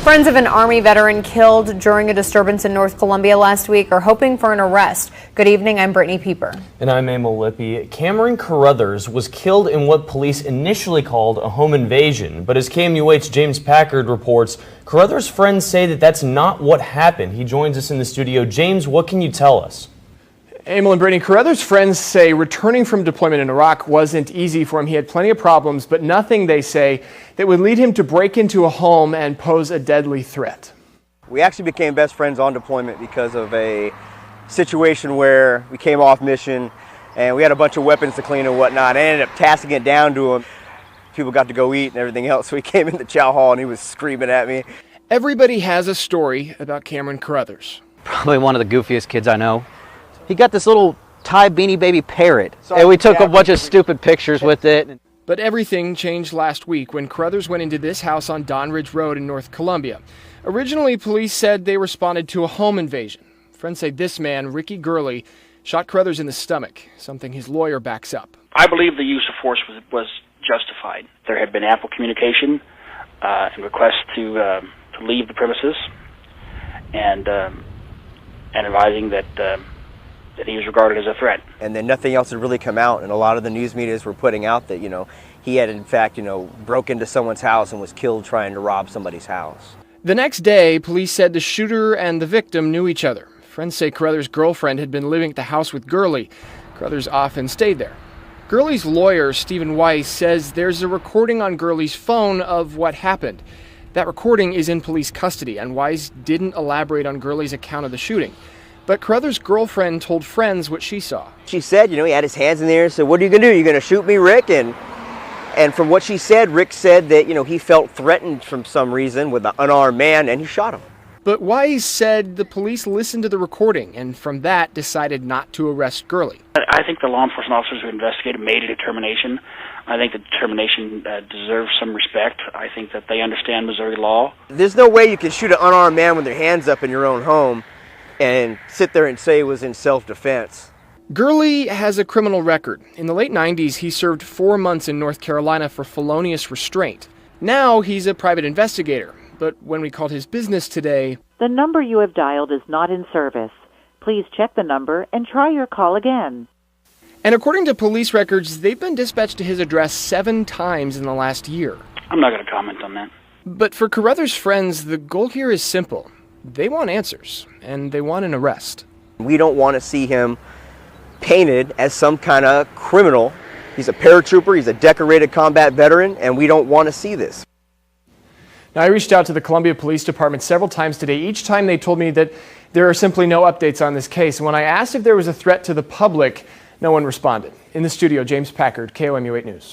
Friends of an Army veteran killed during a disturbance in North Columbia last week are hoping for an arrest. Good evening, I'm Brittany Pieper. And I'm Emil Lippi. Cameron Carruthers was killed in what police initially called a home invasion. But as KMUH's James Packard reports, Carruthers' friends say that that's not what happened. He joins us in the studio. James, what can you tell us? Emil and Brittany, Carruthers' friends say returning from deployment in Iraq wasn't easy for him. He had plenty of problems, but nothing, they say, that would lead him to break into a home and pose a deadly threat. We actually became best friends on deployment because of a situation where we came off mission and we had a bunch of weapons to clean and whatnot. I ended up tasking it down to him. People got to go eat and everything else, so he came in the chow hall and he was screaming at me. Everybody has a story about Cameron Carruthers. Probably one of the goofiest kids I know. He got this little Thai Beanie Baby parrot, and we took a bunch of stupid pictures with it. But everything changed last week when Carruthers went into this house on Don Ridge Road in North Columbia. Originally, police said they responded to a home invasion. Friends say this man, Ricky Gurley, shot Carruthers in the stomach, something his lawyer backs up. I believe the use of force was justified. There had been ample communication and requests to leave the premises, and advising that he was regarded as a threat. And then nothing else had really come out, and a lot of the news medias were putting out that, he had in fact, broke into someone's house and was killed trying to rob somebody's house. The next day, police said the shooter and the victim knew each other. Friends say Carruthers' girlfriend had been living at the house with Gurley. Carruthers often stayed there. Gurley's lawyer, Stephen Weiss, says there's a recording on Gurley's phone of what happened. That recording is in police custody, and Weiss didn't elaborate on Gurley's account of the shooting. But Carruthers' girlfriend told friends what she saw. She said, he had his hands in there and said, "What are you going to do? You're going to shoot me, Rick?" And from what she said, Rick said that, he felt threatened from some reason with an unarmed man, and he shot him. But Weiss said the police listened to the recording and from that decided not to arrest Gurley. I think the law enforcement officers who investigated made a determination. I think the determination deserves some respect. I think that they understand Missouri law. There's no way you can shoot an unarmed man with their hands up in your own home and sit there and say it was in self-defense. Gurley has a criminal record. In the late 90s, he served 4 months in North Carolina for felonious restraint. Now he's a private investigator. But when we called his business today... The number you have dialed is not in service. Please check the number and try your call again. And according to police records, they've been dispatched to his address 7 times in the last year. I'm not going to comment on that. But for Carruthers' friends, the goal here is simple. They want answers, and they want an arrest. We don't want to see him painted as some kind of criminal. He's a paratrooper, he's a decorated combat veteran, and we don't want to see this. Now, I reached out to the Columbia Police Department several times today. Each time they told me that there are simply no updates on this case. And when I asked if there was a threat to the public, no one responded. In the studio, James Packard, KOMU 8 News.